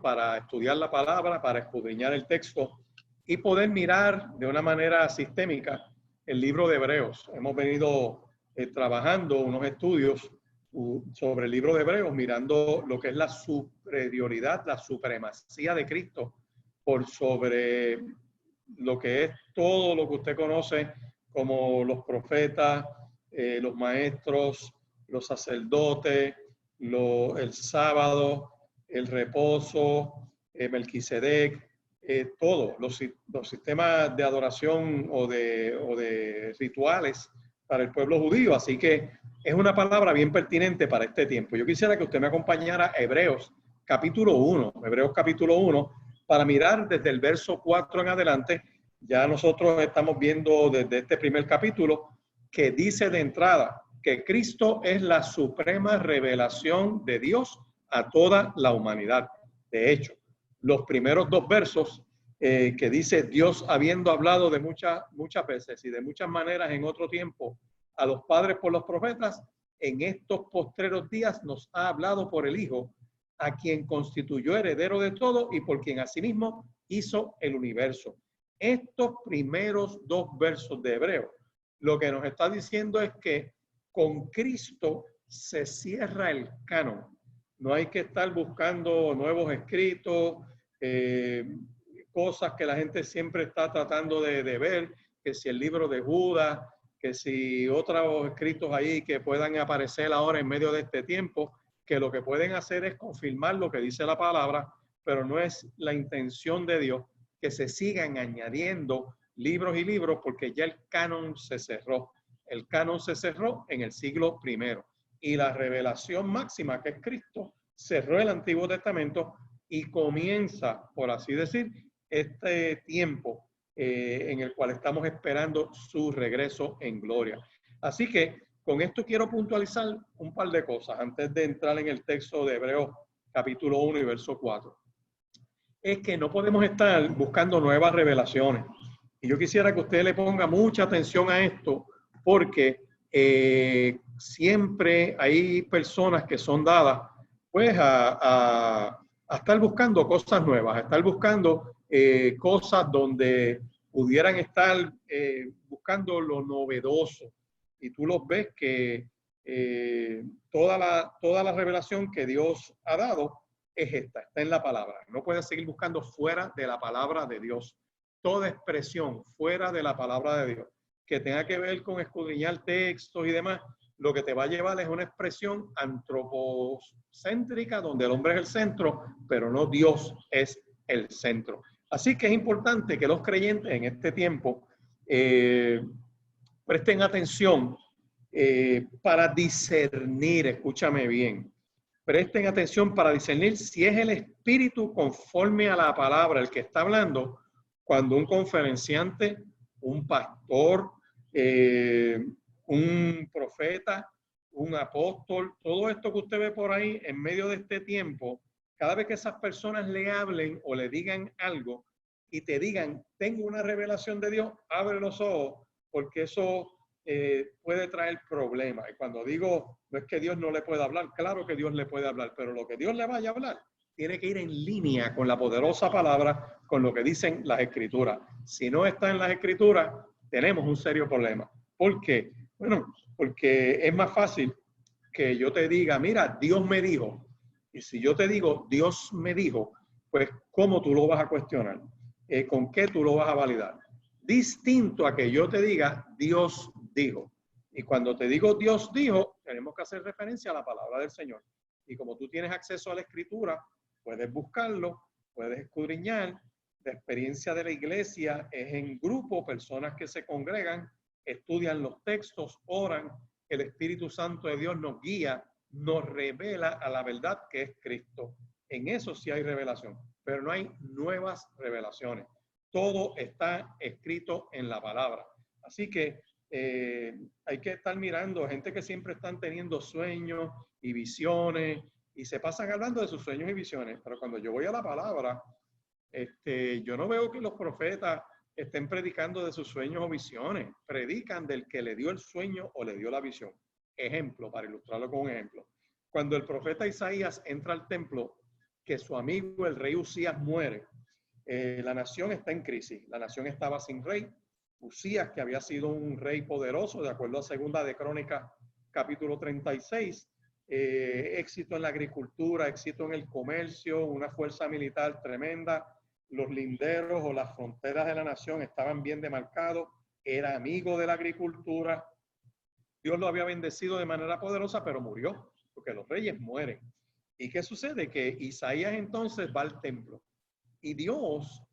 para estudiar la palabra, para escudriñar el texto y poder mirar de una manera sistémica el libro de Hebreos. Hemos venido trabajando unos estudios sobre el libro de Hebreos, mirando lo que es la superioridad, la supremacía de Cristo por sobre lo que es todo lo que usted conoce como los profetas, los maestros, los sacerdotes, el sábado, el reposo, Melquisedec, todos los sistemas de adoración o de rituales para el pueblo judío. Así que es una palabra bien pertinente para este tiempo. Yo quisiera que usted me acompañara a Hebreos capítulo 1, para mirar desde el verso 4 en adelante. Ya nosotros estamos viendo desde este primer capítulo que dice de entrada que Cristo es la suprema revelación de Dios a toda la humanidad. De hecho, los primeros dos versos que dice Dios habiendo hablado de muchas veces y de muchas maneras en otro tiempo a los padres por los profetas, en estos postreros días nos ha hablado por el Hijo, a quien constituyó heredero de todo y por quien asimismo hizo el universo. Estos primeros dos versos de Hebreo lo que nos está diciendo es que con Cristo se cierra el canon. No hay que estar buscando nuevos escritos, cosas que la gente siempre está tratando de ver, que si el libro de Judas, que si otros escritos ahí que puedan aparecer ahora en medio de este tiempo, que lo que pueden hacer es confirmar lo que dice la palabra, pero no es la intención de Dios que se sigan añadiendo libros y libros, porque ya el canon se cerró. El canon se cerró en el siglo I. Y la revelación máxima, que es Cristo, cerró el Antiguo Testamento y comienza, por así decir, este tiempo en el cual estamos esperando su regreso en gloria. Así que con esto quiero puntualizar un par de cosas antes de entrar en el texto de Hebreos capítulo 1 y verso 4. Es que no podemos estar buscando nuevas revelaciones. Y yo quisiera que usted le ponga mucha atención a esto, porque siempre hay personas que son dadas pues a estar buscando cosas nuevas, a estar buscando cosas donde pudieran estar buscando lo novedoso. Y tú los ves que toda la revelación que Dios ha dado es esta, está en la palabra. No puedes seguir buscando fuera de la palabra de Dios. Toda expresión fuera de la palabra de Dios que tenga que ver con escudriñar textos y demás, lo que te va a llevar es una expresión antropocéntrica donde el hombre es el centro, pero no Dios es el centro. Así que es importante que los creyentes en este tiempo presten atención para discernir, escúchame bien, presten atención para discernir si es el espíritu conforme a la palabra el que está hablando, cuando un conferenciante, un pastor, un profeta, un apóstol, todo esto que usted ve por ahí en medio de este tiempo, cada vez que esas personas le hablen o le digan algo y te digan, tengo una revelación de Dios, abre los ojos, porque eso puede traer problemas. Y cuando digo, no es que Dios no le pueda hablar, claro que Dios le puede hablar, pero lo que Dios le vaya a hablar tiene que ir en línea con la poderosa palabra, con lo que dicen las escrituras. Si no está en las escrituras, tenemos un serio problema. ¿Por qué? Bueno, porque es más fácil que yo te diga, mira, Dios me dijo. Y si yo te digo, Dios me dijo, pues, ¿cómo tú lo vas a cuestionar? ¿Con qué tú lo vas a validar? Distinto a que yo te diga, Dios dijo. Y cuando te digo Dios dijo, tenemos que hacer referencia a la palabra del Señor. Y como tú tienes acceso a la escritura, puedes buscarlo, puedes escudriñar. La experiencia de la iglesia es en grupo, personas que se congregan, estudian los textos, oran, el Espíritu Santo de Dios nos guía, nos revela a la verdad que es Cristo. En eso sí hay revelación, pero no hay nuevas revelaciones. Todo está escrito en la palabra. Así que hay que estar mirando gente que siempre están teniendo sueños y visiones y se pasan hablando de sus sueños y visiones, pero cuando yo voy a la palabra, yo no veo que los profetas estén predicando de sus sueños o visiones, predican del que le dio el sueño o le dio la visión. Ejemplo, para ilustrarlo con un ejemplo. Cuando el profeta Isaías entra al templo que su amigo el rey Usías muere, la nación está en crisis. La nación estaba sin rey. Usías, que había sido un rey poderoso, de acuerdo a Segunda de Crónicas, capítulo 36, éxito en la agricultura, éxito en el comercio, una fuerza militar tremenda. Los linderos o las fronteras de la nación estaban bien demarcados. Era amigo de la agricultura. Dios lo había bendecido de manera poderosa, pero murió, porque los reyes mueren. ¿Y qué sucede? Que Isaías entonces va al templo. Y Dios,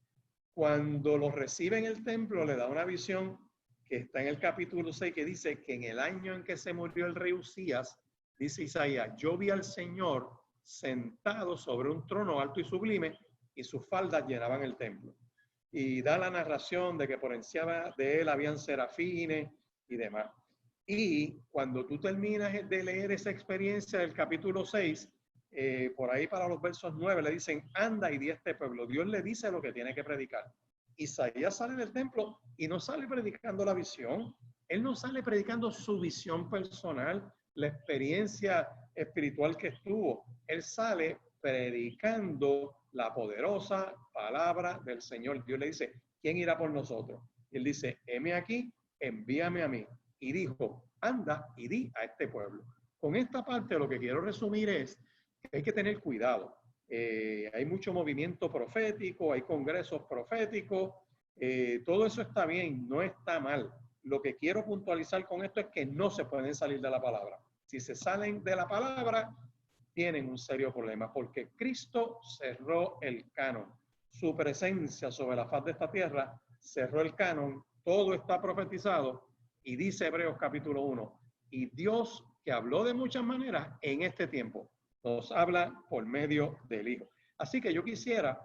cuando lo recibe en el templo, le da una visión que está en el capítulo 6, que dice que en el año en que se murió el rey Usías, dice Isaías, yo vi al Señor sentado sobre un trono alto y sublime, y sus faldas llenaban el templo. Y da la narración de que por encima de él habían serafines y demás. Y cuando tú terminas de leer esa experiencia del capítulo 6, por ahí para los versos 9 le dicen, anda y di a este pueblo. Dios le dice lo que tiene que predicar. Isaías sale del templo y no sale predicando la visión. Él no sale predicando su visión personal, la experiencia espiritual que estuvo. Él sale predicando la poderosa palabra del Señor. Dios le dice, ¿quién irá por nosotros? Y él dice, heme aquí, envíame a mí. Y dijo, anda y di a este pueblo. Con esta parte lo que quiero resumir es que hay que tener cuidado. Hay mucho movimiento profético, hay congresos proféticos, todo eso está bien, no está mal. Lo que quiero puntualizar con esto es que no se pueden salir de la palabra. Si se salen de la palabra, tienen un serio problema, porque Cristo cerró el canon. Su presencia sobre la faz de esta tierra cerró el canon, todo está profetizado, y dice Hebreos capítulo 1, y Dios, que habló de muchas maneras en este tiempo, nos habla por medio del Hijo. Así que yo quisiera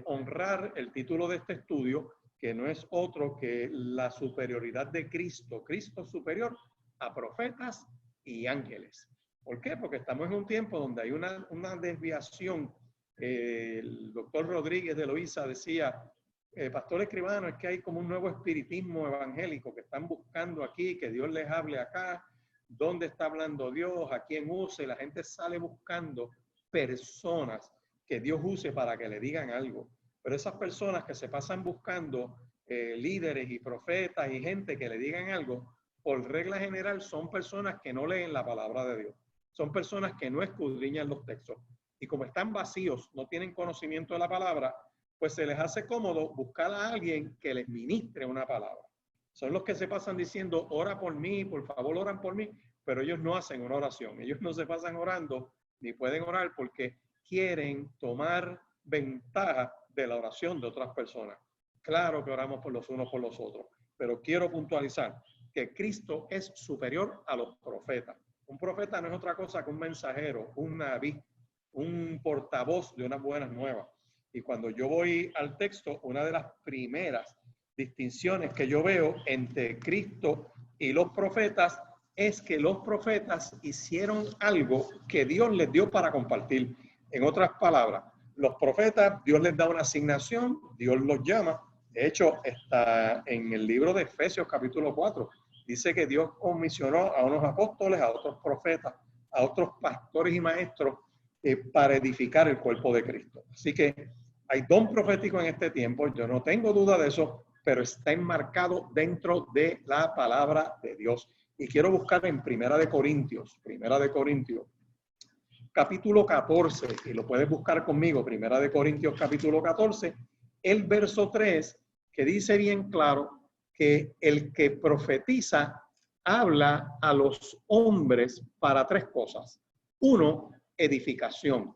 honrar el título de este estudio, que no es otro que la superioridad de Cristo. Cristo superior a profetas y ángeles. ¿Por qué? Porque estamos en un tiempo donde hay una desviación. El doctor Rodríguez de Loíza decía, Pastor Escribano, es que hay como un nuevo espiritismo evangélico que están buscando aquí, que Dios les hable acá. ¿Dónde está hablando Dios? ¿A quién use? Y la gente sale buscando personas que Dios use para que le digan algo. Pero esas personas que se pasan buscando líderes y profetas y gente que le digan algo, por regla general son personas que no leen la palabra de Dios. Son personas que no escudriñan los textos. Y como están vacíos, no tienen conocimiento de la palabra, pues se les hace cómodo buscar a alguien que les ministre una palabra. Son los que se pasan diciendo, ora por mí, por favor, oran por mí, pero ellos no hacen una oración. Ellos no se pasan orando, ni pueden orar porque quieren tomar ventaja de la oración de otras personas. Claro que oramos por los unos por los otros, pero quiero puntualizar que Cristo es superior a los profetas. Un profeta no es otra cosa que un mensajero, un nabí, un portavoz de unas buenas nuevas. Y cuando yo voy al texto, una de las primeras distinciones que yo veo entre Cristo y los profetas es que los profetas hicieron algo que Dios les dio para compartir. En otras palabras, los profetas, Dios les da una asignación, Dios los llama. De hecho, está en el libro de Efesios capítulo 4. Dice que Dios comisionó a unos apóstoles, a otros profetas, a otros pastores y maestros para edificar el cuerpo de Cristo. Así que hay don profético en este tiempo, yo no tengo duda de eso, pero está enmarcado dentro de la palabra de Dios. Y quiero buscar en Primera de Corintios, capítulo 14, y lo puedes buscar conmigo, Primera de Corintios, capítulo 14, el verso 3, que dice bien claro que el que profetiza habla a los hombres para tres cosas. 1, edificación.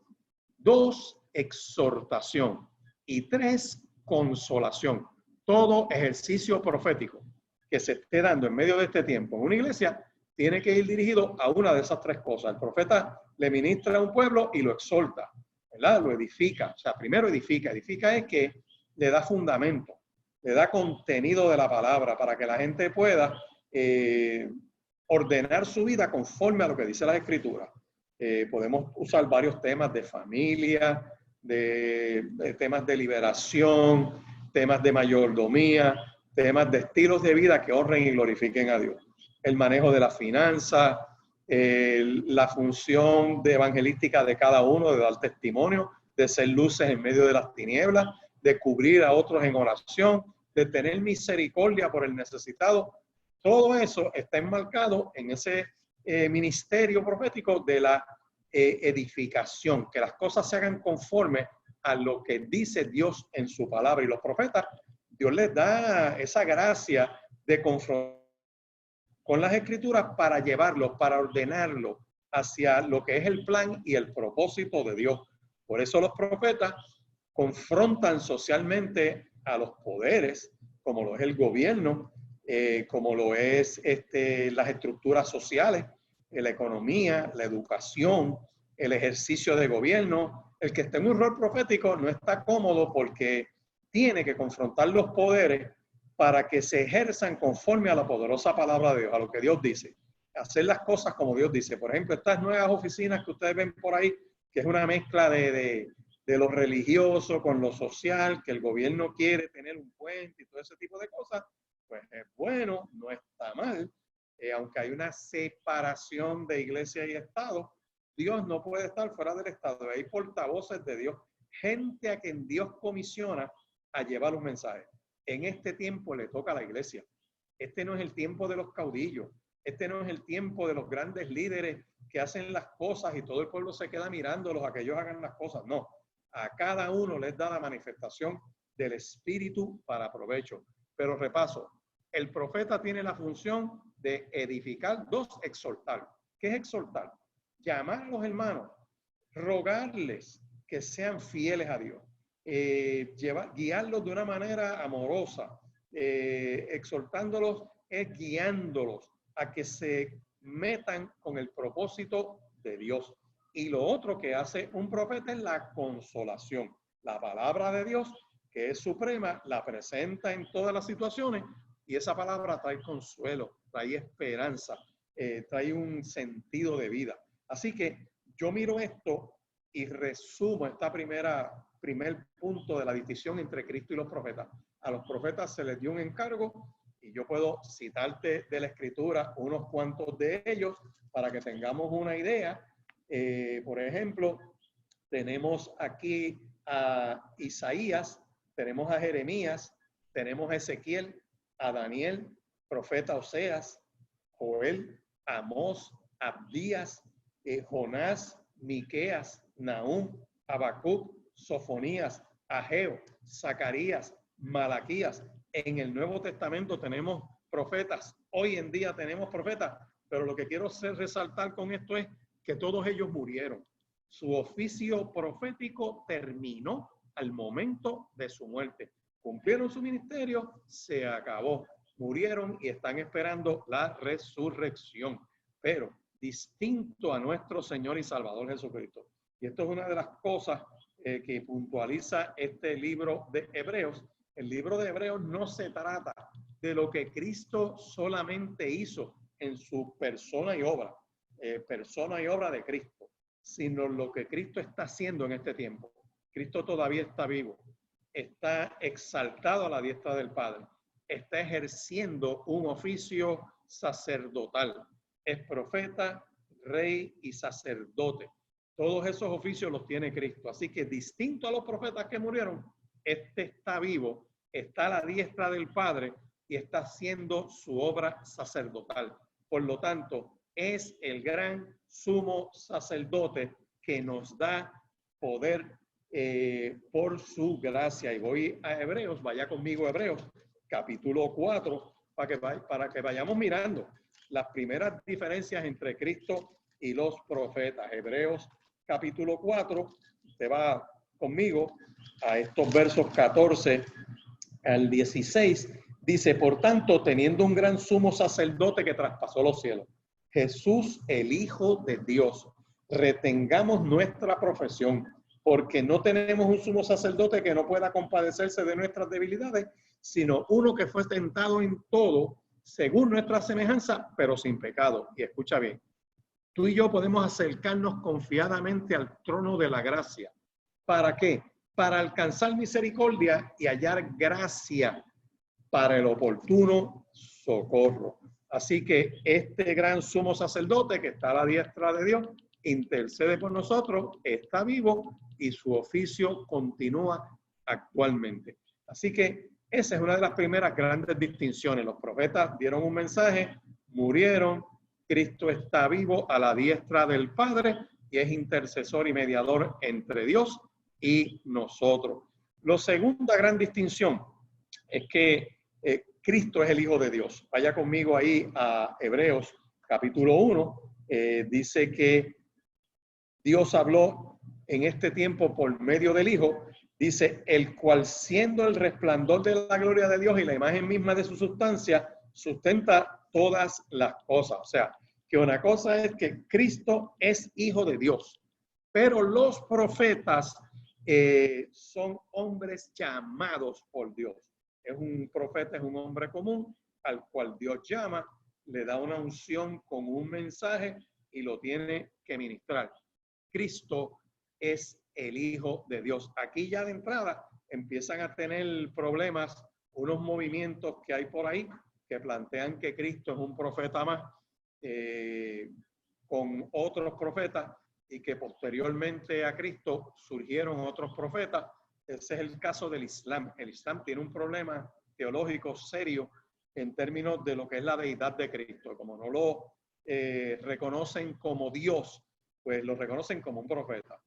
2, exhortación. Y 3, consolación. Todo ejercicio profético que se esté dando en medio de este tiempo en una iglesia tiene que ir dirigido a una de esas tres cosas. El profeta le ministra a un pueblo y lo exhorta, ¿verdad? Lo edifica. O sea, primero edifica. Edifica es que le da fundamento, le da contenido de la palabra para que la gente pueda ordenar su vida conforme a lo que dice la Escritura. Podemos usar varios temas de familia, de temas de liberación, temas de mayordomía, temas de estilos de vida que honren y glorifiquen a Dios. El manejo de la finanza, la función de evangelística de cada uno, de dar testimonio, de ser luces en medio de las tinieblas, de cubrir a otros en oración, de tener misericordia por el necesitado. Todo eso está enmarcado en ese ministerio profético de la edificación, que las cosas se hagan conforme a lo que dice Dios en su palabra. Y los profetas, Dios les da esa gracia de confrontar con las escrituras para llevarlo, para ordenarlo hacia lo que es el plan y el propósito de Dios. Por eso los profetas confrontan socialmente a los poderes, como lo es el gobierno, como lo es las estructuras sociales, la economía, la educación, el ejercicio de gobierno. El que esté en un rol profético no está cómodo porque tiene que confrontar los poderes para que se ejerzan conforme a la poderosa palabra de Dios, a lo que Dios dice. Hacer las cosas como Dios dice. Por ejemplo, estas nuevas oficinas que ustedes ven por ahí, que es una mezcla de lo religioso con lo social, que el gobierno quiere tener un puente y todo ese tipo de cosas, pues es bueno, no está mal. Aunque hay una separación de iglesia y Estado, Dios no puede estar fuera del Estado. Hay portavoces de Dios, gente a quien Dios comisiona a llevar un mensaje. En este tiempo le toca a la iglesia. Este no es el tiempo de los caudillos. Este no es el tiempo de los grandes líderes que hacen las cosas y todo el pueblo se queda mirándolos a que ellos hagan las cosas. No, a cada uno les da la manifestación del Espíritu para provecho. Pero repaso, el profeta tiene la función de edificar, dos, exhortar. ¿Qué es exhortar? Llamar a los hermanos, rogarles que sean fieles a Dios, guiarlos de una manera amorosa, exhortándolos es guiándolos a que se metan con el propósito de Dios. Y lo otro que hace un profeta es la consolación. La palabra de Dios, que es suprema, la presenta en todas las situaciones y esa palabra trae consuelo, trae esperanza, trae un sentido de vida. Así que yo miro esto y resumo esta primer punto de la distinción entre Cristo y los profetas. A los profetas se les dio un encargo y yo puedo citarte de la Escritura unos cuantos de ellos para que tengamos una idea. Por ejemplo, tenemos aquí a Isaías, tenemos a Jeremías, tenemos a Ezequiel, a Daniel, profeta Oseas, Joel, Amós, Abdías, Jonás, Miqueas, Nahum, Habacuc, Sofonías, Ageo, Zacarías, Malaquías. En el Nuevo Testamento tenemos profetas. Hoy en día tenemos profetas, pero lo que quiero resaltar con esto es que todos ellos murieron. Su oficio profético terminó al momento de su muerte. Cumplieron su ministerio, se acabó. Murieron y están esperando la resurrección. Pero distinto a nuestro Señor y Salvador Jesucristo. Y esto es una de las cosas que puntualiza este libro de Hebreos. El libro de Hebreos no se trata de lo que Cristo solamente hizo en su persona y obra de Cristo, sino lo que Cristo está haciendo en este tiempo. Cristo todavía está vivo, está exaltado a la diestra del Padre, está ejerciendo un oficio sacerdotal. Es profeta, rey y sacerdote. Todos esos oficios los tiene Cristo. Así que distinto a los profetas que murieron, este está vivo, está a la diestra del Padre y está haciendo su obra sacerdotal. Por lo tanto, es el gran sumo sacerdote que nos da poder por su gracia. Y voy a Hebreos, vaya conmigo a Hebreos, capítulo 4, para que vayamos mirando las primeras diferencias entre Cristo y los profetas. Hebreos capítulo 4, usted va conmigo a estos versos 14 al 16. Dice, por tanto, teniendo un gran sumo sacerdote que traspasó los cielos, Jesús, el Hijo de Dios, retengamos nuestra profesión, porque no tenemos un sumo sacerdote que no pueda compadecerse de nuestras debilidades, sino uno que fue tentado en todo, según nuestra semejanza, pero sin pecado. Y escucha bien, tú y yo podemos acercarnos confiadamente al trono de la gracia. ¿Para qué? Para alcanzar misericordia y hallar gracia para el oportuno socorro. Así que este gran sumo sacerdote que está a la diestra de Dios, intercede por nosotros, está vivo y su oficio continúa actualmente. Así que esa es una de las primeras grandes distinciones. Los profetas dieron un mensaje, murieron, Cristo está vivo a la diestra del Padre y es intercesor y mediador entre Dios y nosotros. La segunda gran distinción es que Cristo es el Hijo de Dios. Vaya conmigo ahí a Hebreos capítulo 1. Dice que Dios habló en este tiempo por medio del Hijo. Dice, el cual siendo el resplandor de la gloria de Dios y la imagen misma de su sustancia, sustenta todas las cosas. O sea, que una cosa es que Cristo es Hijo de Dios, pero los profetas son hombres llamados por Dios. Es un profeta, es un hombre común al cual Dios llama, le da una unción con un mensaje y lo tiene que ministrar. Cristo es el Hijo de Dios. Aquí ya de entrada empiezan a tener problemas unos movimientos que hay por ahí que plantean que Cristo es un profeta más con otros profetas y que posteriormente a Cristo surgieron otros profetas. Ese es el caso del Islam. El Islam tiene un problema teológico serio en términos de lo que es la deidad de Cristo. Como no lo reconocen como Dios, pues lo reconocen como un profeta.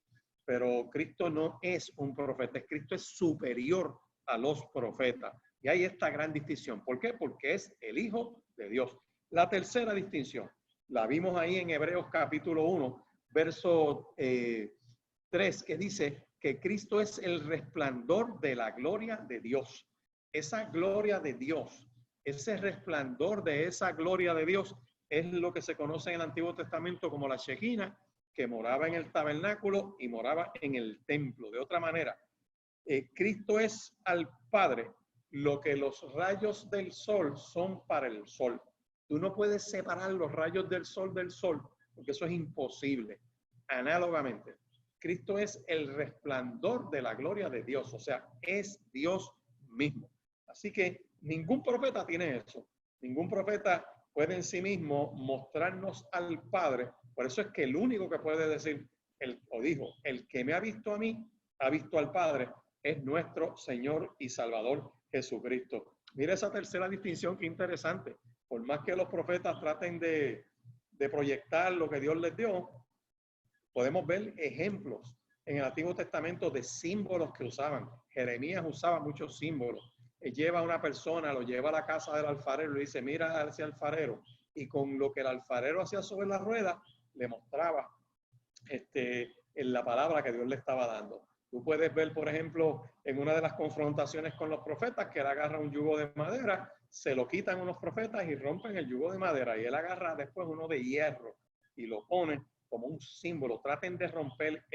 Pero Cristo no es un profeta, Cristo es superior a los profetas. Y hay esta gran distinción. ¿Por qué? Porque es el Hijo de Dios. La tercera distinción, la vimos ahí en Hebreos capítulo 1, verso 3, que dice que Cristo es el resplandor de la gloria de Dios. Esa gloria de Dios, ese resplandor de esa gloria de Dios es lo que se conoce en el Antiguo Testamento como la Shekinah, que moraba en el tabernáculo y moraba en el templo. De otra manera, Cristo es al Padre lo que los rayos del sol son para el sol. Tú no puedes separar los rayos del sol, porque eso es imposible. Análogamente, Cristo es el resplandor de la gloria de Dios, o sea, es Dios mismo. Así que ningún profeta tiene eso. Ningún profeta puede en sí mismo mostrarnos al Padre. Por eso es que el único que puede decir, dijo, el que me ha visto a mí, ha visto al Padre, es nuestro Señor y Salvador Jesucristo. Mira esa tercera distinción, qué interesante. Por más que los profetas traten de proyectar lo que Dios les dio, podemos ver ejemplos en el Antiguo Testamento de símbolos que usaban. Jeremías usaba muchos símbolos. Lleva a una persona, lo lleva a la casa del alfarero y le dice, mira hacia el alfarero. Y con lo que el alfarero hacía sobre la rueda, le mostraba en la palabra que Dios le estaba dando. Tú puedes ver, por ejemplo, en una de las confrontaciones con los profetas, que él agarra un yugo de madera, se lo quitan unos profetas y rompen el yugo de madera. Y él agarra después uno de hierro y lo pone como un símbolo. Traten de romper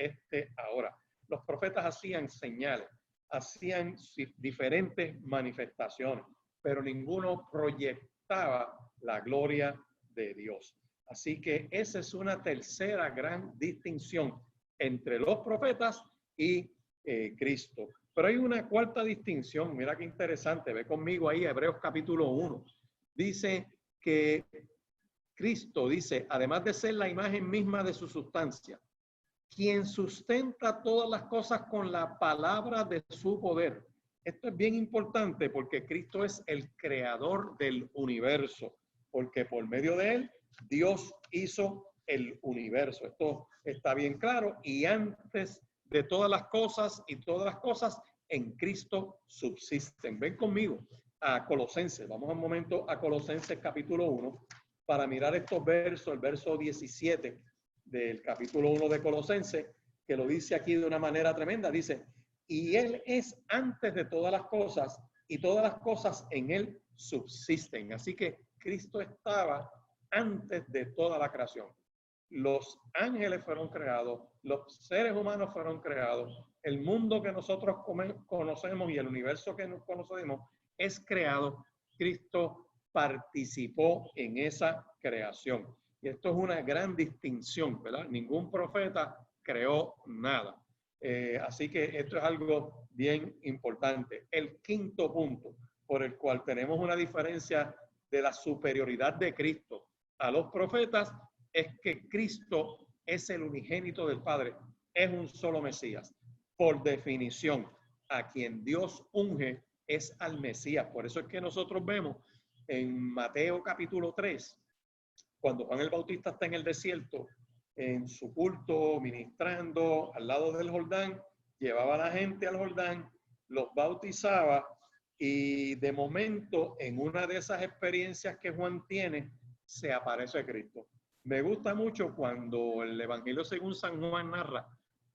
ahora. Los profetas hacían señales, hacían diferentes manifestaciones, pero ninguno proyectaba la gloria de Dios. Así que esa es una tercera gran distinción entre los profetas y Cristo. Pero hay una cuarta distinción, mira qué interesante, ve conmigo ahí Hebreos capítulo 1. Dice que Cristo, dice, además de ser la imagen misma de su sustancia, quien sustenta todas las cosas con la palabra de su poder. Esto es bien importante porque Cristo es el creador del universo, porque por medio de él Dios hizo el universo. Esto está bien claro. Y antes de todas las cosas y todas las cosas en Cristo subsisten. Ven conmigo a Colosenses. Vamos un momento a Colosenses capítulo 1 para mirar estos versos, el verso 17 del capítulo 1 de Colosenses, que lo dice aquí de una manera tremenda. Dice, y él es antes de todas las cosas y todas las cosas en él subsisten. Así que Cristo estaba antes de toda la creación. Los ángeles fueron creados, los seres humanos fueron creados, el mundo que nosotros conocemos y el universo que nos conocemos es creado. Cristo participó en esa creación. Y esto es una gran distinción, ¿verdad? Ningún profeta creó nada. Así que esto es algo bien importante. El quinto punto por el cual tenemos una diferencia de la superioridad de Cristo a los profetas es que Cristo es el unigénito del Padre, es un solo Mesías. por definición, a quien Dios unge es al Mesías. Por eso es que nosotros vemos en Mateo capítulo 3, cuando Juan el Bautista está en el desierto, en su culto, ministrando al lado del Jordán, llevaba a la gente al Jordán, los bautizaba, y de momento, en una de esas experiencias que Juan tiene, se aparece Cristo. Me gusta mucho cuando el Evangelio según San Juan narra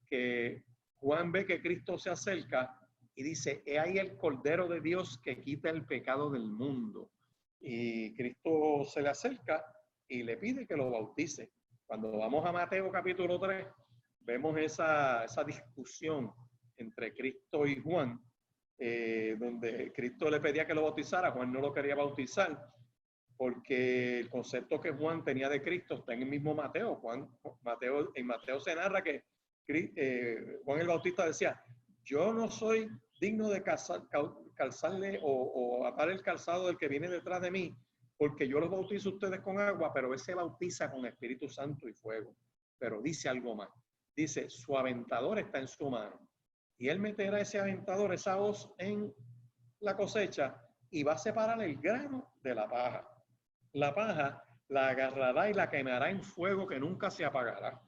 que Juan ve que Cristo se acerca y dice: he ahí el Cordero de Dios que quita el pecado del mundo. Y Cristo se le acerca y le pide que lo bautice. Cuando vamos a Mateo capítulo 3, vemos esa discusión entre Cristo y Juan, donde Cristo le pedía que lo bautizara. Juan no lo quería bautizar, porque el concepto que Juan tenía de Cristo está en el mismo Mateo. En Mateo se narra que Juan el Bautista decía: yo no soy digno de calzarle o atar el calzado del que viene detrás de mí, porque yo los bautizo a ustedes con agua, pero él se bautiza con Espíritu Santo y fuego. Pero dice algo más. Dice: su aventador está en su mano, y él meterá ese aventador, esa hoz, en la cosecha, y va a separar el grano de la paja. La paja la agarrará y la quemará en fuego que nunca se apagará.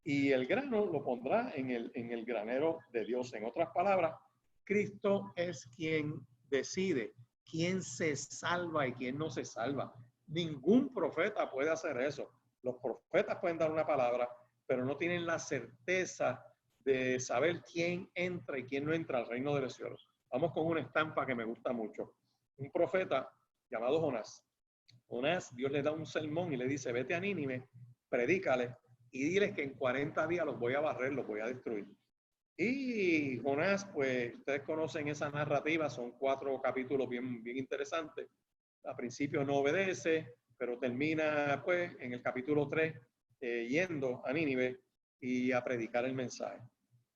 Y el grano lo pondrá en el granero de Dios. En otras palabras, Cristo es quien decide quién se salva y quién no se salva. Ningún profeta puede hacer eso. Los profetas pueden dar una palabra, pero no tienen la certeza de saber quién entra y quién no entra al reino de los cielos. Vamos con una estampa que me gusta mucho. Un profeta llamado Jonás. Jonás, Dios le da un sermón y le dice: vete a Nínive, predícale y diles que en 40 días los voy a barrer, los voy a destruir. Y Jonás, pues ustedes conocen esa narrativa, son 4 capítulos bien interesantes. Al principio no obedece, pero termina pues en el capítulo 3 yendo a Nínive y a predicar el mensaje.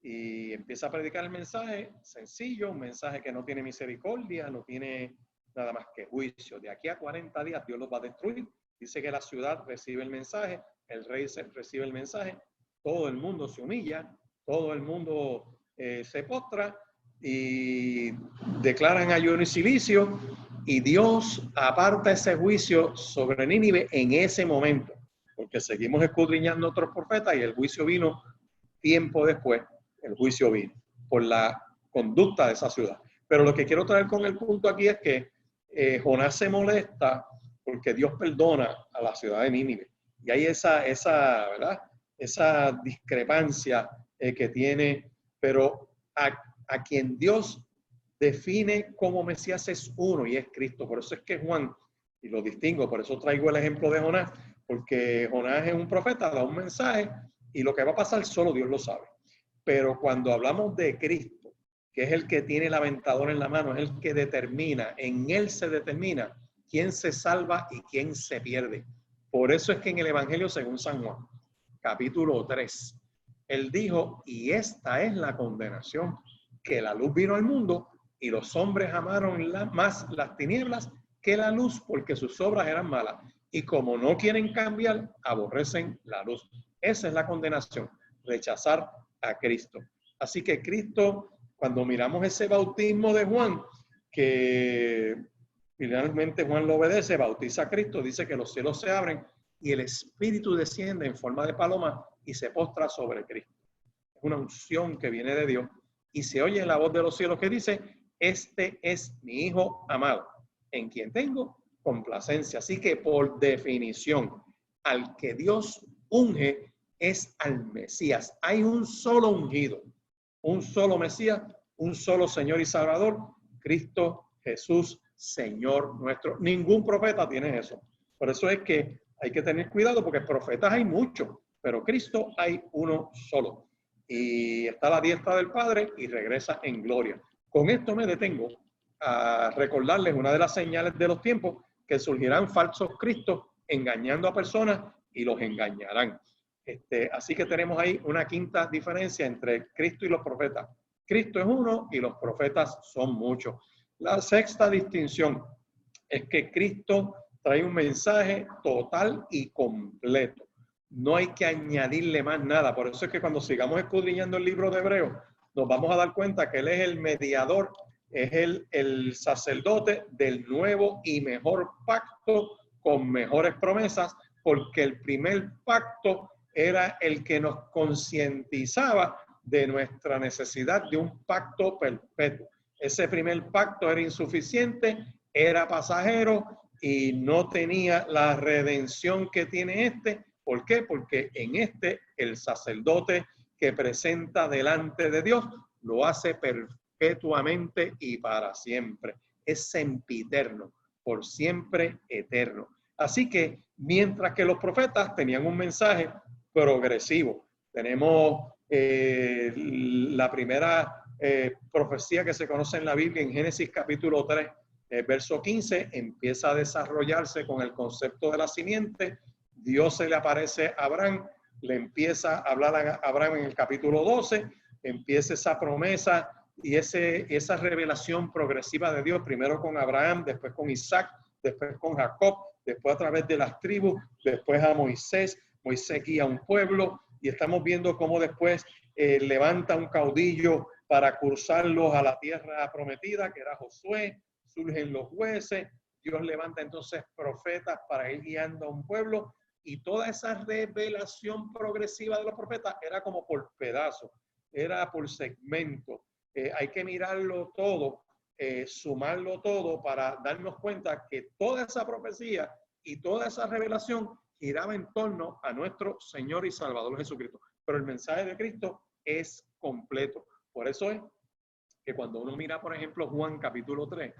Y empieza a predicar el mensaje sencillo, un mensaje que no tiene misericordia, no tiene nada más que juicio. De aquí a 40 días Dios los va a destruir. Dice que la ciudad recibe el mensaje, el rey recibe el mensaje, todo el mundo se humilla, todo el mundo se postra y declaran ayuno y silicio, y Dios aparta ese juicio sobre Nínive en ese momento, porque seguimos escudriñando otros profetas y el juicio vino tiempo después. El juicio vino por la conducta de esa ciudad. Pero lo que quiero traer con el punto aquí es que Jonás se molesta porque Dios perdona a la ciudad de Nínive. Y hay ¿verdad? Esa discrepancia que tiene, pero a quien Dios define como Mesías es uno, y es Cristo. Por eso es que Juan, y lo distingo, por eso traigo el ejemplo de Jonás, porque Jonás es un profeta, da un mensaje, y lo que va a pasar solo Dios lo sabe. Pero cuando hablamos de Cristo, que es el que tiene el aventador en la mano, es el que determina, en él se determina quién se salva y quién se pierde. Por eso es que en el Evangelio según San Juan, capítulo 3, él dijo: y esta es la condenación, que la luz vino al mundo y los hombres amaron más las tinieblas que la luz, porque sus obras eran malas. Y como no quieren cambiar, aborrecen la luz. Esa es la condenación, rechazar a Cristo. Así que Cristo, cuando miramos ese bautismo de Juan, que finalmente Juan lo obedece, bautiza a Cristo, dice que los cielos se abren y el Espíritu desciende en forma de paloma y se postra sobre Cristo. Es una unción que viene de Dios y se oye en la voz de los cielos que dice: este es mi Hijo amado, en quien tengo complacencia. Así que por definición, al que Dios unge es al Mesías. Hay un solo ungido, un solo Mesías, un solo Señor y Salvador, Cristo Jesús, Señor nuestro. Ningún profeta tiene eso. Por eso es que hay que tener cuidado, porque profetas hay muchos, pero Cristo hay uno solo. Y está a la diestra del Padre y regresa en gloria. Con esto me detengo a recordarles una de las señales de los tiempos, que surgirán falsos cristos engañando a personas y los engañarán. Así que tenemos ahí una quinta diferencia entre Cristo y los profetas. Cristo es uno y los profetas son muchos. La sexta distinción es que Cristo trae un mensaje total y completo. No hay que añadirle más nada. Por eso es que cuando sigamos escudriñando el libro de Hebreos, nos vamos a dar cuenta que Él es el mediador, es el sacerdote del nuevo y mejor pacto con mejores promesas, porque el primer pacto era el que nos concientizaba de nuestra necesidad de un pacto perpetuo. Ese primer pacto era insuficiente, era pasajero y no tenía la redención que tiene este. ¿Por qué? Porque en este el sacerdote que presenta delante de Dios lo hace perpetuamente y para siempre. Es sempiterno, por siempre eterno. Así que mientras que los profetas tenían un mensaje progresivo, tenemos la primera profecía que se conoce en la Biblia en Génesis capítulo 3, verso 15, empieza a desarrollarse con el concepto de la simiente. Dios se le aparece a Abraham, le empieza a hablar a Abraham en el capítulo 12, empieza esa promesa y esa revelación progresiva de Dios, primero con Abraham, después con Isaac, después con Jacob, después a través de las tribus, después a Moisés. Moisés guía a un pueblo y estamos viendo cómo después levanta un caudillo para cruzarlos a la tierra prometida, que era Josué. Surgen los jueces, Dios levanta entonces profetas para ir guiando a un pueblo, y toda esa revelación progresiva de los profetas era como por pedazos, era por segmento. Hay que mirarlo todo, sumarlo todo para darnos cuenta que toda esa profecía y toda esa revelación giraba en torno a nuestro Señor y Salvador Jesucristo. Pero el mensaje de Cristo es completo. Por eso es que cuando uno mira, por ejemplo, Juan capítulo 3,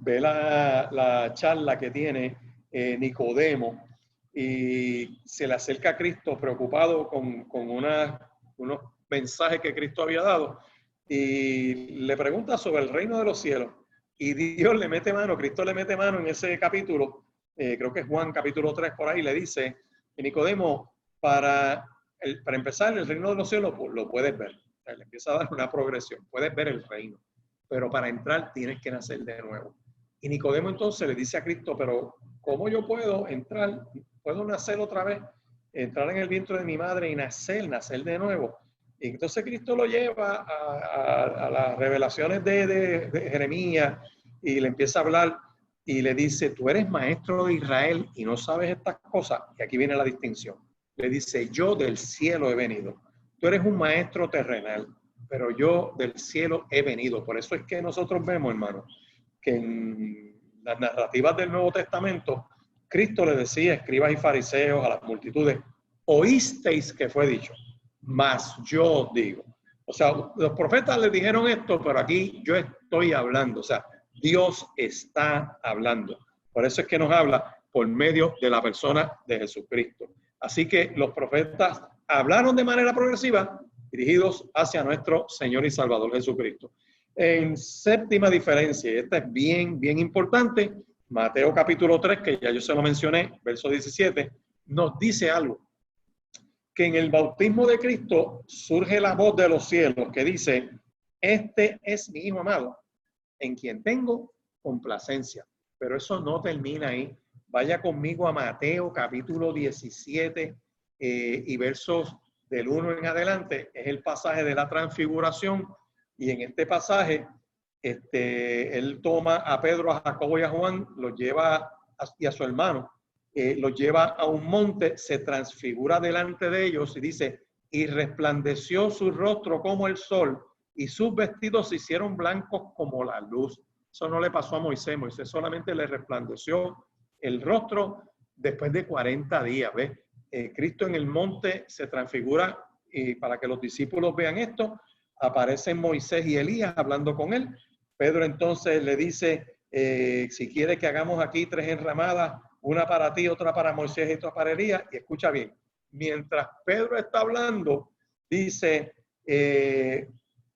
ve la charla que tiene Nicodemo y se le acerca a Cristo preocupado con unos mensajes que Cristo había dado y le pregunta sobre el reino de los cielos. Y Dios le mete mano, Cristo le mete mano en ese capítulo, creo que es Juan capítulo 3 por ahí, le dice, Nicodemo, para empezar, el reino de los cielos lo puedes ver. Le empieza a dar una progresión, puedes ver el reino, pero para entrar tienes que nacer de nuevo. Y Nicodemo entonces le dice a Cristo, pero ¿cómo yo puedo entrar? ¿Puedo nacer otra vez? Entrar en el vientre de mi madre y nacer de nuevo. Y entonces Cristo lo lleva a las revelaciones de Jeremías y le empieza a hablar y le dice, tú eres maestro de Israel y no sabes estas cosas. Y aquí viene la distinción. Le dice, yo del cielo he venido. Tú eres un maestro terrenal, pero yo del cielo he venido. Por eso es que nosotros vemos, hermano, que en las narrativas del Nuevo Testamento, Cristo le decía a escribas y fariseos, a las multitudes, oísteis que fue dicho, mas yo os digo. O sea, los profetas les dijeron esto, pero aquí yo estoy hablando. O sea, Dios está hablando. Por eso es que nos habla por medio de la persona de Jesucristo. Así que los profetas hablaron de manera progresiva, dirigidos hacia nuestro Señor y Salvador Jesucristo. En séptima diferencia, y esta es bien importante, Mateo capítulo 3, que ya yo se lo mencioné, verso 17, nos dice algo, que en el bautismo de Cristo surge la voz de los cielos que dice, este es mi Hijo amado, en quien tengo complacencia. Pero eso no termina ahí. Vaya conmigo a Mateo capítulo 17 y versos del 1 en adelante. Es el pasaje de la transfiguración. Y en este pasaje, él toma a Pedro, a Jacobo y a Juan, los lleva y a su hermano, los lleva a un monte, se transfigura delante de ellos y dice, y resplandeció su rostro como el sol y sus vestidos se hicieron blancos como la luz. Eso no le pasó a Moisés. Moisés solamente le resplandeció el rostro después de 40 días. ¿Ves? Cristo en el monte se transfigura y para que los discípulos vean esto, aparecen Moisés y Elías hablando con él. Pedro entonces le dice, si quiere que hagamos aquí 3 enramadas, una para ti, otra para Moisés y otra para Elías. Y escucha bien, mientras Pedro está hablando, dice,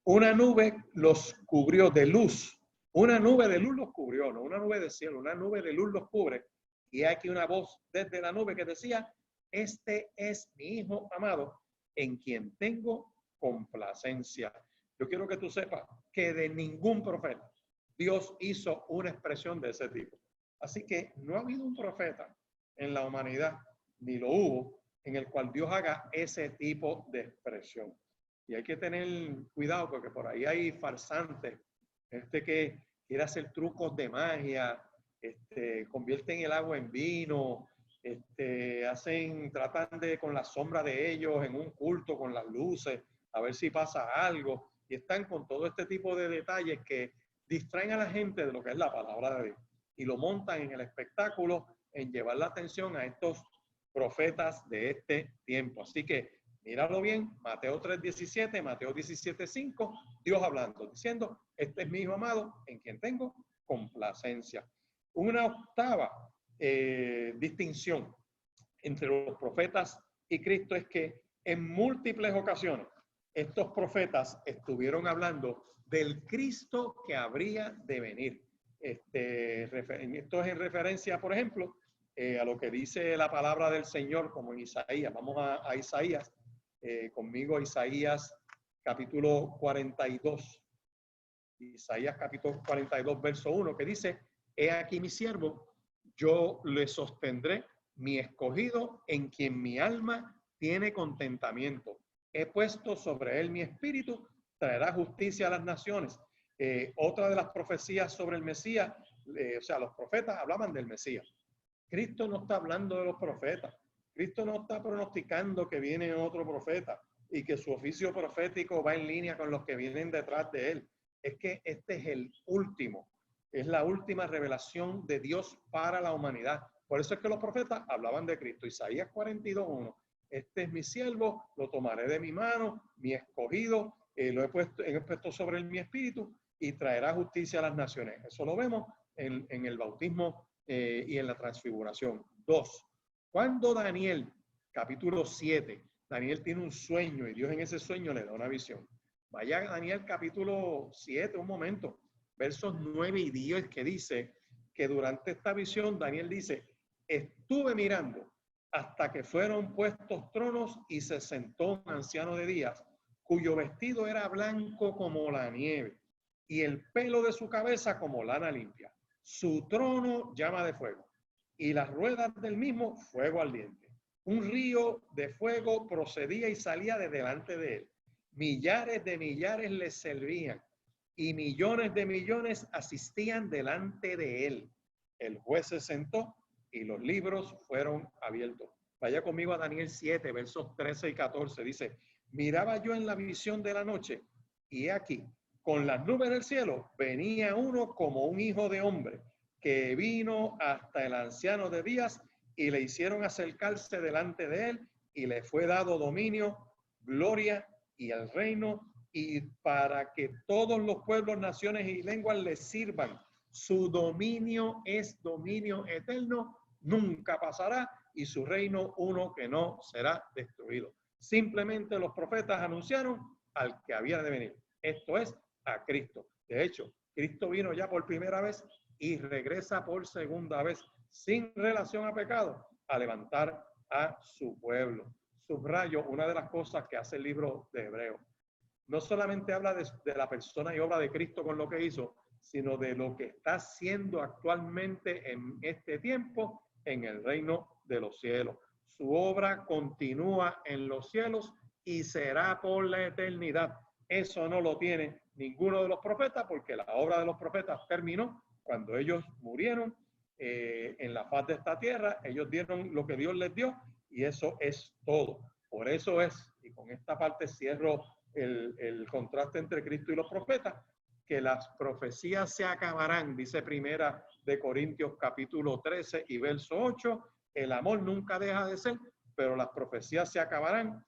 una nube los cubrió de luz. Una nube de luz los cubrió, no una nube de cielo, una nube de luz los cubre. Y hay aquí una voz desde la nube que decía, este es mi Hijo amado, en quien tengo complacencia. Yo quiero que tú sepas que de ningún profeta Dios hizo una expresión de ese tipo. Así que no ha habido un profeta en la humanidad, ni lo hubo, en el cual Dios haga ese tipo de expresión. Y hay que tener cuidado porque por ahí hay farsantes, que quiere hacer trucos de magia, convierten el agua en vino, tratan de con la sombra de ellos en un culto con las luces, a ver si pasa algo. Y están con todo este tipo de detalles que distraen a la gente de lo que es la palabra de Dios. Y lo montan en el espectáculo, en llevar la atención a estos profetas de este tiempo. Así que míralo bien, Mateo 3:17, Mateo 17:5, Dios hablando, diciendo, este es mi hijo amado, en quien tengo complacencia. Una octava distinción entre los profetas y Cristo es que en múltiples ocasiones estos profetas estuvieron hablando del Cristo que habría de venir. Esto es en referencia, por ejemplo, a lo que dice la palabra del Señor, como en Isaías. Vamos a Isaías, conmigo Isaías capítulo 42. Isaías capítulo 42, verso 1, que dice, he aquí mi siervo, yo le sostendré, mi escogido, en quien mi alma tiene contentamiento. He puesto sobre él mi espíritu, traerá justicia a las naciones. Otra de las profecías sobre el Mesías, o sea, los profetas hablaban del Mesías. Cristo no está hablando de los profetas. Cristo no está pronosticando que viene otro profeta y que su oficio profético va en línea con los que vienen detrás de él. Es que este es el último, es la última revelación de Dios para la humanidad. Por eso es que los profetas hablaban de Cristo. Isaías 42:1. Este es mi siervo, lo tomaré de mi mano, mi escogido, lo he puesto sobre él mi espíritu y traerá justicia a las naciones. Eso lo vemos en el bautismo y en la transfiguración. 2. Cuando Daniel, capítulo 7, Daniel tiene un sueño y Dios en ese sueño le da una visión. Vaya a Daniel capítulo 7, un momento, versos 9 y 10, que dice que durante esta visión Daniel dice, estuve mirando hasta que fueron puestos tronos y se sentó un anciano de días, cuyo vestido era blanco como la nieve y el pelo de su cabeza como lana limpia. Su trono llama de fuego y las ruedas del mismo fuego ardiente. Un río de fuego procedía y salía de delante de él. Millares de millares le servían y millones de millones asistían delante de él. El juez se sentó y los libros fueron abiertos. Vaya conmigo a Daniel 7, versos 13 y 14. Dice, miraba yo en la visión de la noche y he aquí, con las nubes del cielo, venía uno como un hijo de hombre, que vino hasta el anciano de días y le hicieron acercarse delante de él y le fue dado dominio, gloria y el reino, y para que todos los pueblos, naciones y lenguas le sirvan. Su dominio es dominio eterno, nunca pasará, y su reino uno que no será destruido. Simplemente los profetas anunciaron al que había de venir. Esto es a Cristo. De hecho, Cristo vino ya por primera vez y regresa por segunda vez sin relación a pecado a levantar a su pueblo. Subrayo una de las cosas que hace el libro de Hebreos. No solamente habla de la persona y obra de Cristo con lo que hizo, sino de lo que está haciendo actualmente en este tiempo en el reino de los cielos. Su obra continúa en los cielos y será por la eternidad. Eso no lo tiene ninguno de los profetas, porque la obra de los profetas terminó cuando ellos murieron en la faz de esta tierra. Ellos dieron lo que Dios les dio y eso es todo. Por eso es, y con esta parte cierro el contraste entre Cristo y los profetas, que las profecías se acabarán, dice Primera de Corintios capítulo 13 y verso 8, el amor nunca deja de ser, pero las profecías se acabarán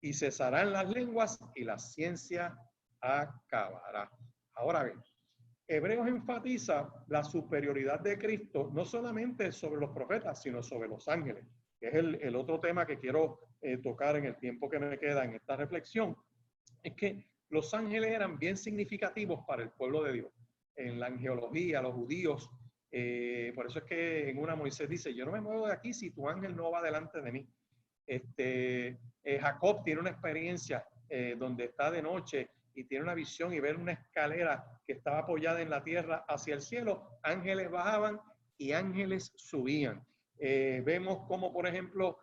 y cesarán las lenguas y la ciencia acabará. Ahora bien, Hebreos enfatiza la superioridad de Cristo no solamente sobre los profetas, sino sobre los ángeles, que es el otro tema que quiero tocar en el tiempo que me queda en esta reflexión. Es que los ángeles eran bien significativos para el pueblo de Dios. En la angelología, los judíos, por eso es que en una Moisés dice, yo no me muevo de aquí si tu ángel no va delante de mí. Jacob tiene una experiencia donde está de noche y tiene una visión y ve una escalera que estaba apoyada en la tierra hacia el cielo. Ángeles bajaban y ángeles subían. Vemos como, por ejemplo,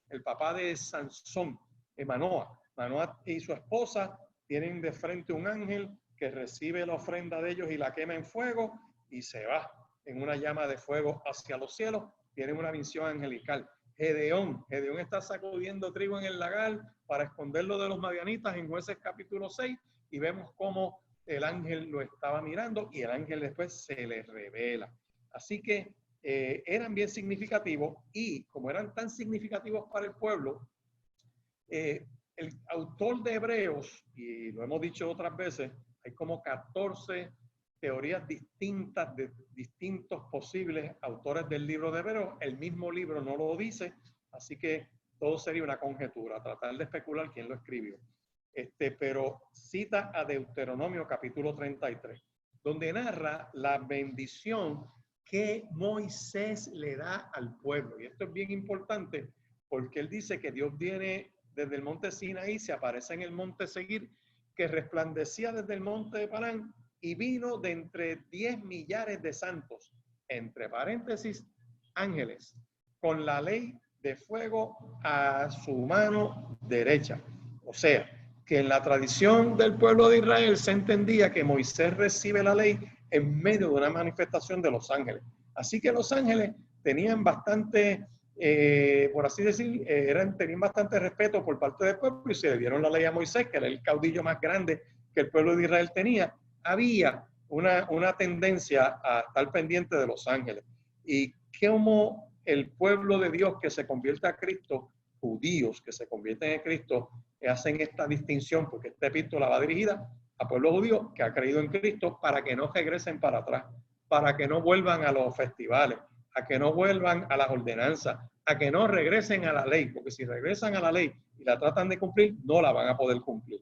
el papá de Sansón, Manoah. Manoah y su esposa tienen de frente un ángel que recibe la ofrenda de ellos y la quema en fuego y se va en una llama de fuego hacia los cielos. Tienen una visión angelical. Gedeón está sacudiendo trigo en el lagar para esconderlo de los madianitas en Jueces capítulo 6 y vemos cómo el ángel lo estaba mirando y el ángel después se le revela. Así que eran bien significativos y como eran tan significativos para el pueblo, el autor de Hebreos, y lo hemos dicho otras veces, hay como 14 teorías distintas de distintos posibles autores del libro de Hebreos. El mismo libro no lo dice, así que todo sería una conjetura, tratar de especular quién lo escribió. Pero cita a Deuteronomio capítulo 33, donde narra la bendición que Moisés le da al pueblo. Y esto es bien importante porque él dice que Dios viene desde el monte Sinaí, se aparece en el monte Seguir, que resplandecía desde el monte de Parán y vino de entre 10 millares de santos, entre paréntesis, ángeles, con la ley de fuego a su mano derecha. O sea, que en la tradición del pueblo de Israel se entendía que Moisés recibe la ley en medio de una manifestación de los ángeles. Así que los ángeles tenían bastante, por así decir, tenían bastante respeto por parte del pueblo y se le dieron la ley a Moisés, que era el caudillo más grande que el pueblo de Israel tenía. Había una tendencia a estar pendiente de los ángeles. Y como el pueblo de Dios que se convierte a Cristo, judíos que se convierten en Cristo, hacen esta distinción, porque esta epístola va dirigida a pueblo judío que ha creído en Cristo para que no regresen para atrás, para que no vuelvan a los festivales, a que no vuelvan a las ordenanzas, a que no regresen a la ley, porque si regresan a la ley y la tratan de cumplir, no la van a poder cumplir.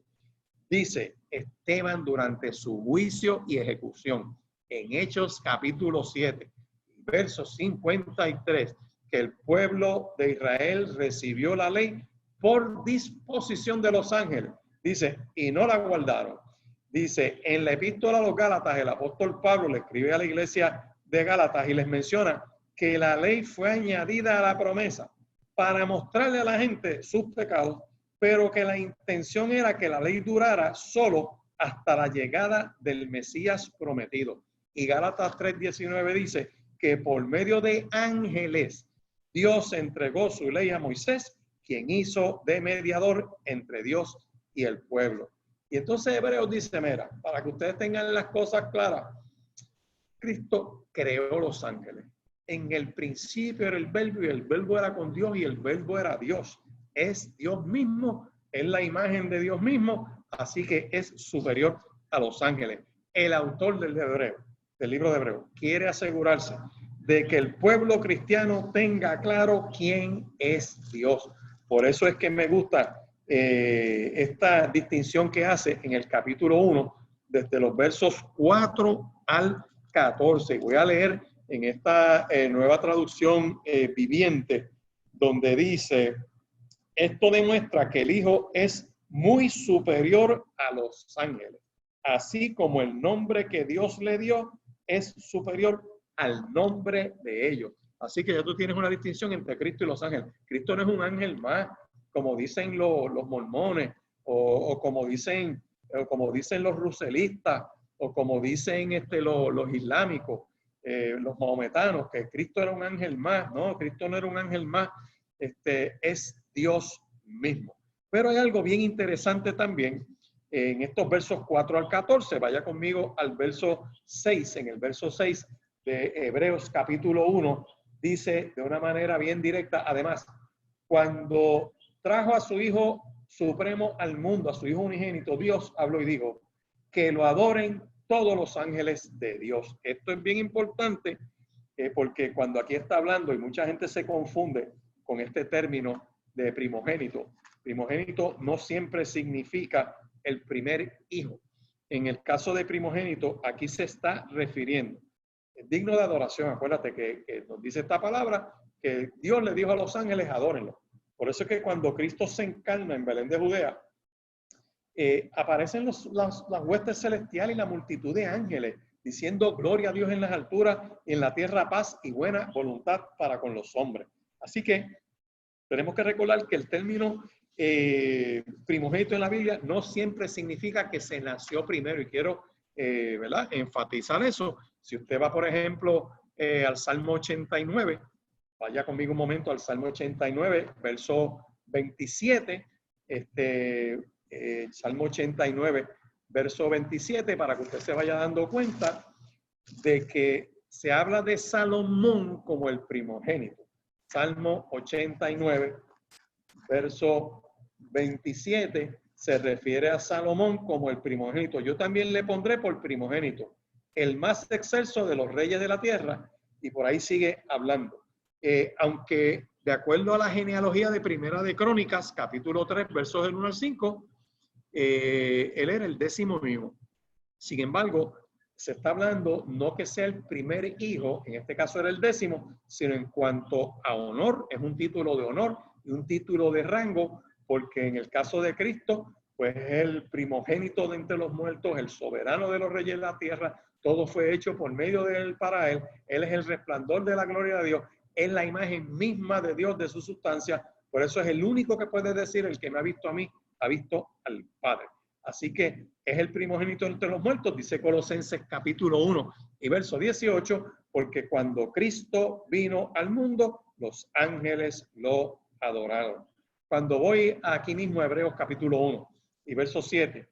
Dice Esteban durante su juicio y ejecución, en Hechos capítulo 7, verso 53, que el pueblo de Israel recibió la ley por disposición de los ángeles. Dice, y no la guardaron. Dice, en la epístola a los Gálatas, el apóstol Pablo le escribe a la iglesia de Gálatas y les menciona que la ley fue añadida a la promesa para mostrarle a la gente sus pecados, pero que la intención era que la ley durara solo hasta la llegada del Mesías prometido. Y Gálatas 3:19 dice que por medio de ángeles Dios entregó su ley a Moisés, quien hizo de mediador entre Dios y el pueblo. Y entonces Hebreos dice, mira, para que ustedes tengan las cosas claras, Cristo creó los ángeles. En el principio era el verbo y el verbo era con Dios y el verbo era Dios. Es Dios mismo, es la imagen de Dios mismo, así que es superior a los ángeles. El autor del libro de Hebreos, quiere asegurarse de que el pueblo cristiano tenga claro quién es Dios. Por eso es que me gusta esta distinción que hace en el capítulo 1, desde los versos 4 al 14. Voy a leer en esta nueva traducción viviente, donde dice, esto demuestra que el Hijo es muy superior a los ángeles, así como el nombre que Dios le dio es superior al nombre de ellos. Así que ya tú tienes una distinción entre Cristo y los ángeles. Cristo no es un ángel más, como dicen los mormones, o como dicen los ruselistas, o como dicen los islámicos, los mahometanos, que Cristo era un ángel más. No, Cristo no era un ángel más, es Dios mismo. Pero hay algo bien interesante también en estos versos 4 al 14. Vaya conmigo al verso 6. En el verso 6 de Hebreos capítulo 1 dice de una manera bien directa, además, cuando trajo a su Hijo Supremo al mundo, a su Hijo unigénito, Dios habló y dijo, que lo adoren todos los ángeles de Dios. Esto es bien importante porque cuando aquí está hablando, y mucha gente se confunde con este término de primogénito. Primogénito no siempre significa el primer hijo. En el caso de primogénito, aquí se está refiriendo. Es digno de adoración. Acuérdate que nos dice esta palabra, que Dios le dijo a los ángeles, adórenlo. Por eso es que cuando Cristo se encarna en Belén de Judea, aparecen las huestes celestiales y la multitud de ángeles diciendo gloria a Dios en las alturas y en la tierra paz y buena voluntad para con los hombres. Así que tenemos que recordar que el término primogénito en la Biblia no siempre significa que se nació primero, y quiero ¿verdad? Enfatizar eso. Si usted va, por ejemplo, al Salmo 89, vaya conmigo un momento al Salmo 89, verso 27, Salmo 89, verso 27, para que usted se vaya dando cuenta de que se habla de Salomón como el primogénito. Salmo 89, verso 27, se refiere a Salomón como el primogénito. Yo también le pondré por primogénito, el más excelso de los reyes de la tierra, y por ahí sigue hablando. Aunque de acuerdo a la genealogía de Primera de Crónicas, capítulo 3, versos del 1 al 5, él era el 10º hijo. Sin embargo, se está hablando no que sea el primer hijo, en este caso era el 10º, sino en cuanto a honor, es un título de honor y un título de rango, porque en el caso de Cristo, pues es el primogénito de entre los muertos, el soberano de los reyes de la tierra, todo fue hecho por medio de él para él, él es el resplandor de la gloria de Dios, es la imagen misma de Dios, de su sustancia, por eso es el único que puede decir, el que me ha visto a mí, ha visto al Padre. Así que es el primogénito entre los muertos, dice Colosenses capítulo 1 y verso 18, porque cuando Cristo vino al mundo, los ángeles lo adoraron. Cuando voy aquí mismo a Hebreos capítulo 1 y verso 7,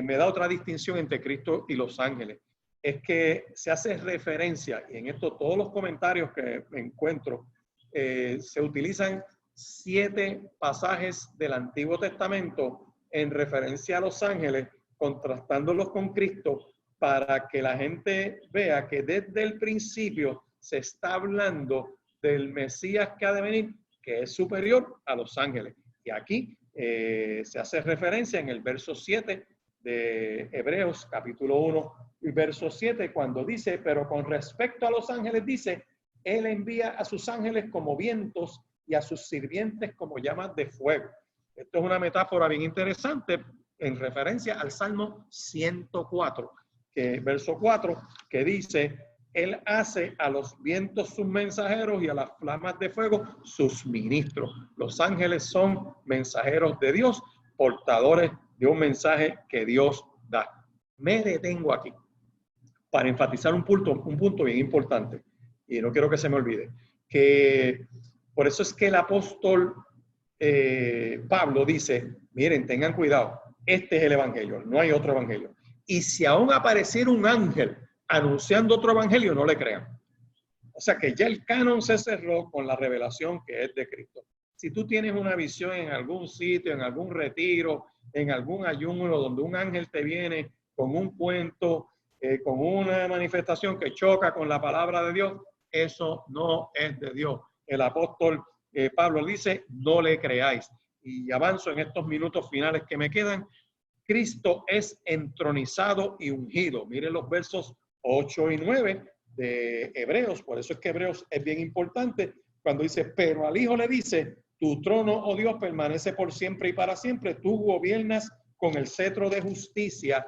me da otra distinción entre Cristo y los ángeles. Es que se hace referencia, y en esto todos los comentarios que me encuentro, se utilizan 7 pasajes del Antiguo Testamento en referencia a los ángeles, contrastándolos con Cristo, para que la gente vea que desde el principio se está hablando del Mesías que ha de venir, que es superior a los ángeles. Y aquí se hace referencia en el verso 7 de Hebreos, capítulo 1 y verso 7, cuando dice, pero con respecto a los ángeles, dice, él envía a sus ángeles como vientos y a sus sirvientes como llamas de fuego. Esto es una metáfora bien interesante en referencia al Salmo 104, que, verso 4, que dice, él hace a los vientos sus mensajeros y a las flamas de fuego sus ministros. Los ángeles son mensajeros de Dios, portadores de un mensaje que Dios da. Me detengo aquí para enfatizar un punto bien importante, y no quiero que se me olvide, que por eso es que el apóstol Pablo dice, miren, tengan cuidado, este es el evangelio, no hay otro evangelio. Y si aún apareciera un ángel anunciando otro evangelio, no le crean. O sea que ya el canon se cerró con la revelación que es de Cristo. Si tú tienes una visión en algún sitio, en algún retiro, en algún ayuno, donde un ángel te viene con un cuento, con una manifestación que choca con la palabra de Dios, eso no es de Dios. El apóstol Pablo dice, no le creáis. Y avanzo en estos minutos finales que me quedan. Cristo es entronizado y ungido. Miren los versos 8 y 9 de Hebreos. Por eso es que Hebreos es bien importante. Cuando dice, pero al Hijo le dice, tu trono, oh Dios, permanece por siempre y para siempre. Tú gobiernas con el cetro de justicia.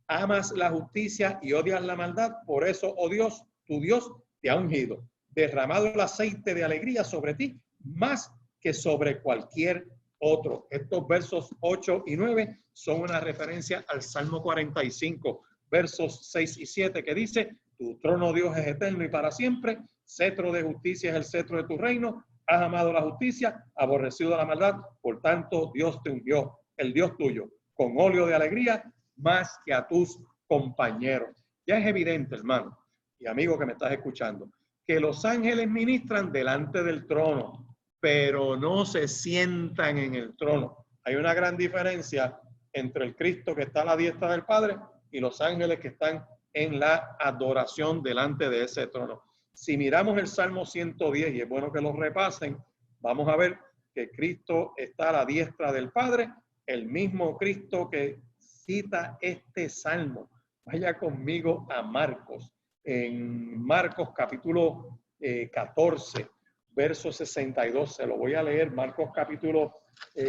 Amas la justicia y odias la maldad. Por eso, oh Dios, tu Dios te ha ungido, derramado el aceite de alegría sobre ti, más que sobre cualquier otro. Estos versos 8 y 9 son una referencia al Salmo 45, versos 6 y 7, que dice, tu trono, Dios, es eterno y para siempre, cetro de justicia es el cetro de tu reino, has amado la justicia, aborrecido la maldad, por tanto Dios te ungió, el Dios tuyo, con óleo de alegría, más que a tus compañeros. Ya es evidente, hermano y amigo que me estás escuchando, que los ángeles ministran delante del trono, pero no se sientan en el trono. Hay una gran diferencia entre el Cristo que está a la diestra del Padre y los ángeles que están en la adoración delante de ese trono. Si miramos el Salmo 110, y es bueno que lo repasen, vamos a ver que Cristo está a la diestra del Padre, el mismo Cristo que cita este Salmo. Vaya conmigo a Marcos. En Marcos capítulo 14, verso 62, se lo voy a leer, Marcos capítulo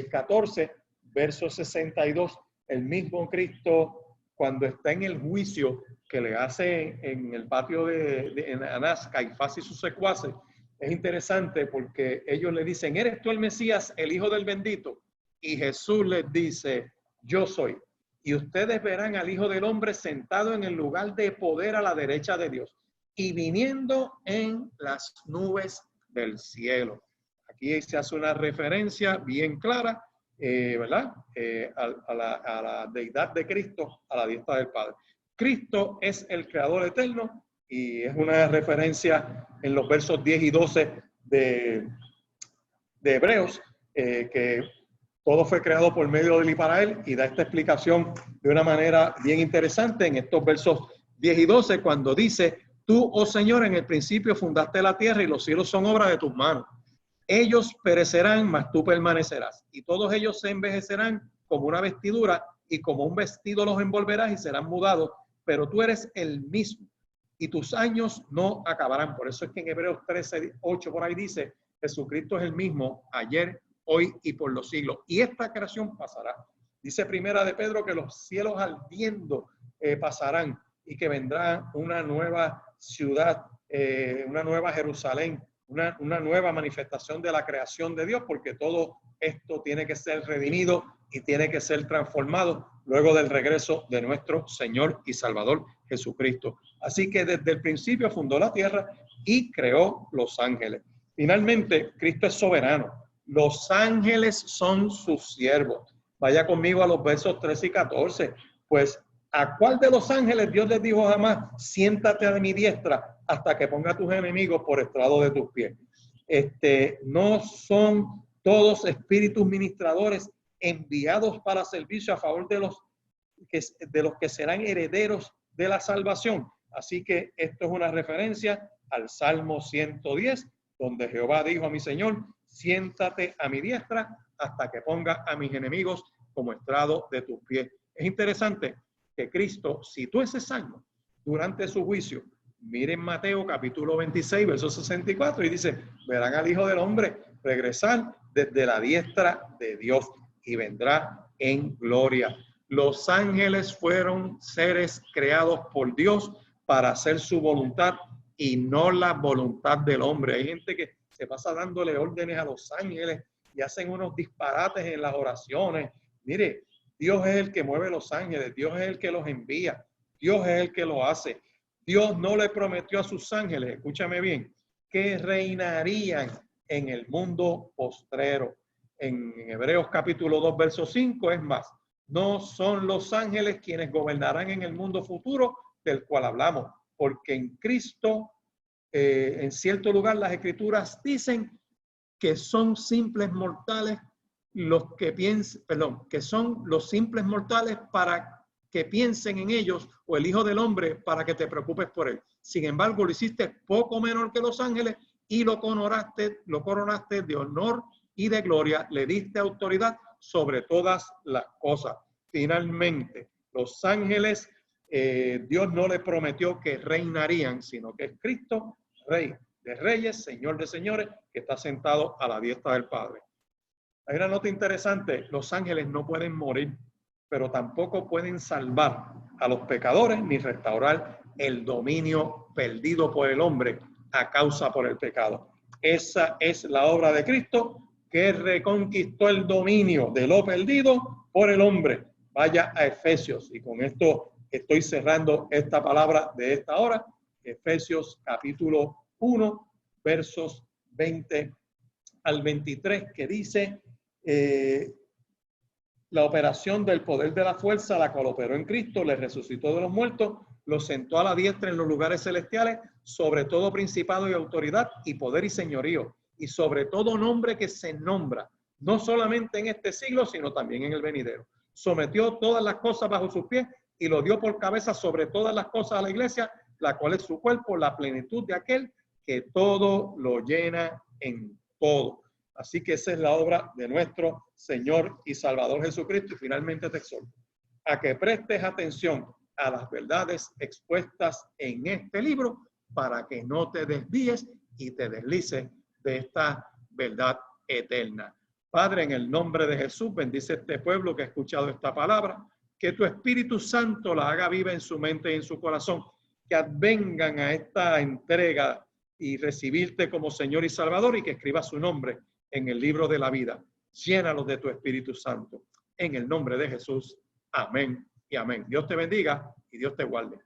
14, verso 62, el mismo Cristo cuando está en el juicio que le hace en el patio de Anás, Caifás y sus secuaces, Es interesante porque ellos le dicen, ¿eres tú el Mesías, el Hijo del Bendito? Y Jesús les dice, yo soy. Y ustedes verán al Hijo del Hombre sentado en el lugar de poder a la derecha de Dios y viniendo en las nubes del cielo. Aquí se hace una referencia bien clara, ¿verdad? A la deidad de Cristo, a la diestra del Padre. Cristo es el creador eterno y es una referencia en los versos 10 y 12 de Hebreos, que todo fue creado por medio de él y para él, y da esta explicación de una manera bien interesante en estos versos 10 y 12, cuando dice, tú, oh Señor, en el principio fundaste la tierra y los cielos son obra de tus manos. Ellos perecerán, mas tú permanecerás. Y todos ellos se envejecerán como una vestidura y como un vestido los envolverás y serán mudados. Pero tú eres el mismo y tus años no acabarán. Por eso es que en Hebreos 13:8 por ahí dice, Jesucristo es el mismo ayer, hoy y por los siglos. Y esta creación pasará. Dice Primera de Pedro que los cielos ardiendo pasarán y que vendrá una nueva ciudad, una nueva Jerusalén, una nueva manifestación de la creación de Dios, porque todo esto tiene que ser redimido y tiene que ser transformado luego del regreso de nuestro Señor y Salvador Jesucristo. Así que desde el principio fundó la tierra y creó los ángeles. Finalmente, Cristo es soberano. Los ángeles son sus siervos. Vaya conmigo a los versos 13 y 14. Pues, ¿a cuál de los ángeles Dios les dijo jamás, siéntate a mi diestra hasta que ponga a tus enemigos por estrado de tus pies? No son todos espíritus ministradores enviados para servicio a favor de los que serán herederos de la salvación. Así que esto es una referencia al Salmo 110, donde Jehová dijo a mi Señor, siéntate a mi diestra hasta que ponga a mis enemigos como estrado de tus pies. Es interesante que Cristo citó ese salmo durante su juicio. Miren Mateo capítulo 26, verso 64, y dice, verán al Hijo del Hombre regresar desde la diestra de Dios y vendrá en gloria. Los ángeles fueron seres creados por Dios para hacer su voluntad y no la voluntad del hombre. Hay gente que se pasa dándole órdenes a los ángeles y hacen unos disparates en las oraciones. Mire, Dios es el que mueve los ángeles, Dios es el que los envía, Dios es el que lo hace. Dios no le prometió a sus ángeles, escúchame bien, que reinarían en el mundo postrero. En Hebreos capítulo 2, verso 5, es más, no son los ángeles quienes gobernarán en el mundo futuro del cual hablamos, porque en Cristo, en cierto lugar, las escrituras dicen que son simples mortales los que piensen, que son los simples mortales para que piensen en ellos, o el Hijo del Hombre para que te preocupes por él. Sin embargo, lo hiciste poco menor que los ángeles y lo coronaste de honor y de gloria, le diste autoridad sobre todas las cosas. Finalmente, los ángeles, Dios no les prometió que reinarían, sino que es Cristo, Rey de reyes, Señor de señores, que está sentado a la diestra del Padre. Hay una nota interesante, los ángeles no pueden morir, pero tampoco pueden salvar a los pecadores ni restaurar el dominio perdido por el hombre a causa por el pecado. Esa es la obra de Cristo, que reconquistó el dominio de lo perdido por el hombre. Vaya a Efesios, y con esto estoy cerrando esta palabra de esta hora. Efesios capítulo 1, versos 20 al 23, que dice, la operación del poder de la fuerza, la cual operó en Cristo, le resucitó de los muertos, lo sentó a la diestra en los lugares celestiales, sobre todo principado y autoridad y poder y señorío, y sobre todo nombre que se nombra, no solamente en este siglo, sino también en el venidero. Sometió todas las cosas bajo sus pies y lo dio por cabeza sobre todas las cosas a la iglesia, la cual es su cuerpo, la plenitud de aquel que todo lo llena en todo. Así que esa es la obra de nuestro Señor y Salvador Jesucristo. Y finalmente te exhorto a que prestes atención a las verdades expuestas en este libro para que no te desvíes y te deslices de esta verdad eterna. Padre, en el nombre de Jesús, bendice este pueblo que ha escuchado esta palabra, que tu Espíritu Santo la haga viva en su mente y en su corazón, que advengan a esta entrega y recibirte como Señor y Salvador y que escribas su nombre en el libro de la vida. Llénalos de tu Espíritu Santo. En el nombre de Jesús. Amén y amén. Dios te bendiga y Dios te guarde.